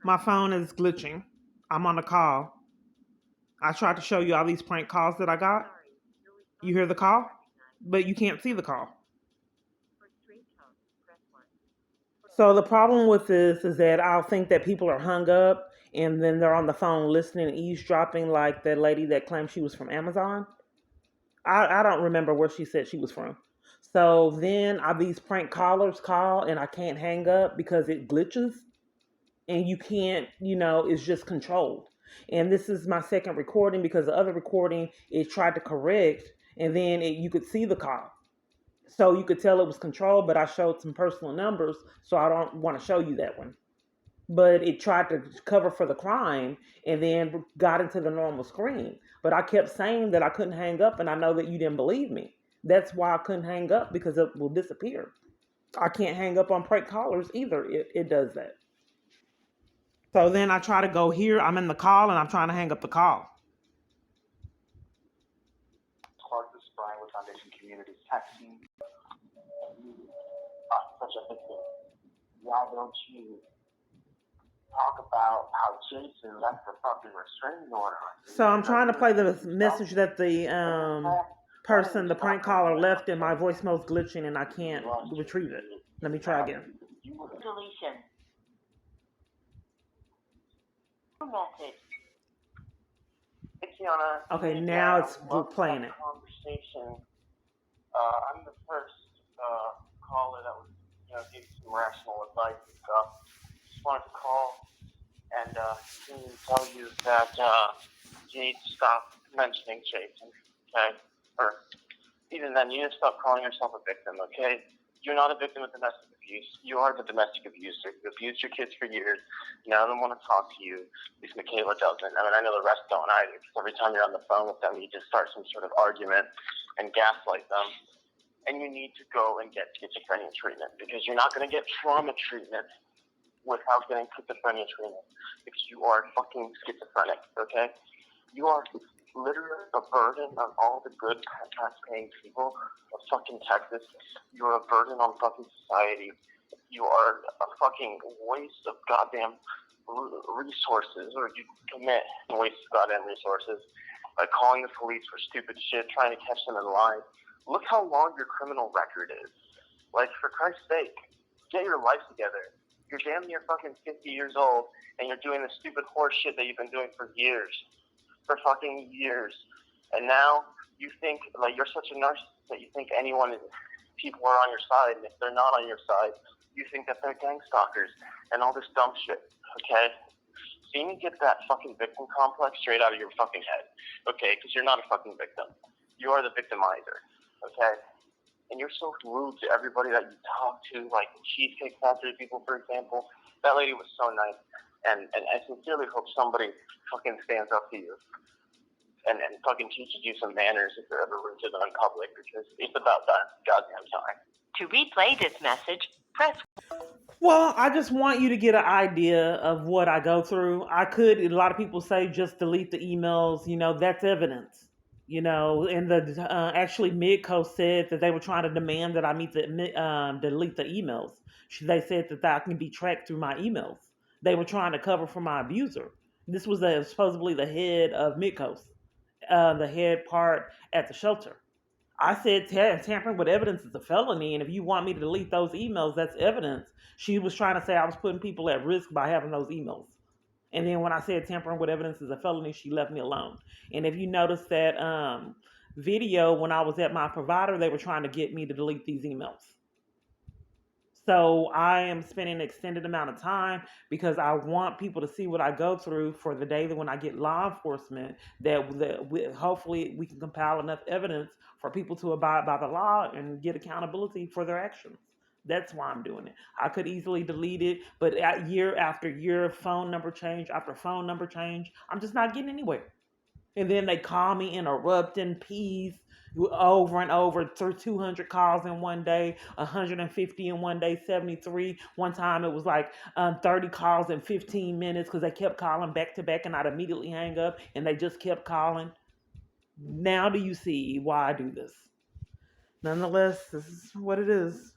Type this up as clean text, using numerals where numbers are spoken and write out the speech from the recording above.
My phone is glitching. I'm on a call. I tried to show you all these prank calls that I got. You hear the call, but you can't see the call. So the problem with this is that I'll think that people are hung up and then they're on the phone listening and eavesdropping, like that lady that claimed she was from Amazon. I don't remember where she said she was from. So then these prank callers call and I can't hang up because it glitches and you can't, it's just controlled. And this is my second recording because the other recording it tried to correct and then you could see the call. So you could tell it was controlled, but I showed some personal numbers, so I don't want to show you that one. But it tried to cover for the crime and then got into the normal screen. But I kept saying that I couldn't hang up, and I know that you didn't believe me. That's why I couldn't hang up because it will disappear. I can't hang up on prank callers either. It does that. So then I try to go here. I'm in the call and I'm trying to hang up the call. Foundation communities texting such a victim. Why don't you talk about how Jason left the fucking restraining order? So I'm trying to play the message that the the prank caller left, and my voicemail's glitching and I can't retrieve it. Let me try again. Deletion. Message. Okay, now it's playing it. Conversation. I'm the first caller that was, gave some rational advice and stuff. Just wanted to call and tell you that you need to stop mentioning Jason, okay? Or even then, you need to stop calling yourself a victim, okay? You're not a victim of domestic abuse. You are the domestic abuser. You abused your kids for years. None of them want to talk to you. At least Michaela doesn't. I mean, I know the rest don't either. Because every time you're on the phone with them, you just start some sort of argument and gaslight them. And you need to go and get schizophrenia treatment because you're not going to get trauma treatment without getting schizophrenia treatment because you are fucking schizophrenic, okay? You are literally a burden on all the good tax-paying people of fucking Texas. You're a burden on fucking society. You are a fucking waste of goddamn resources, or you commit waste of goddamn resources by calling the police for stupid shit, trying to catch them in line. Look how long your criminal record is. Like, for Christ's sake, get your life together. You're damn near fucking 50 years old, and you're doing the stupid horse shit that you've been doing for years. For fucking years. And now you think, like, you're such a narcissist that you think people are on your side, and if they're not on your side, you think that they're gang stalkers and all this dumb shit, okay? So you need to get that fucking victim complex straight out of your fucking head, okay? Because you're not a fucking victim. You are the victimizer, okay? And you're so rude to everybody that you talk to, like Cheesecake Factory people, for example. That lady was so nice. And I sincerely hope somebody fucking stands up to you and fucking teaches you some manners if you're ever rude to them in public, because it's about that goddamn time. To replay this message, press. Well, I just want you to get an idea of what I go through. A lot of people say just delete the emails, that's evidence. And actually Midco said that they were trying to demand that I delete the emails. They said that can be tracked through my emails. They were trying to cover for my abuser. This was supposedly the head of Midcoast, the head part at the shelter. I said tampering with evidence is a felony, and if you want me to delete those emails, that's evidence. She was trying to say I was putting people at risk by having those emails. And then when I said tampering with evidence is a felony, she left me alone. And if you notice that video, when I was at my provider, they were trying to get me to delete these emails. So I am spending an extended amount of time because I want people to see what I go through for the day that when I get law enforcement, hopefully we can compile enough evidence for people to abide by the law and get accountability for their actions. That's why I'm doing it. I could easily delete it, but year after year, phone number change after phone number change, I'm just not getting anywhere. And then they call me interrupting, peas over and over through 200 calls in one day, 150 in one day, 73. One time it was like 30 calls in 15 minutes because they kept calling back to back and I'd immediately hang up and they just kept calling. Now do you see why I do this? Nonetheless, this is what it is.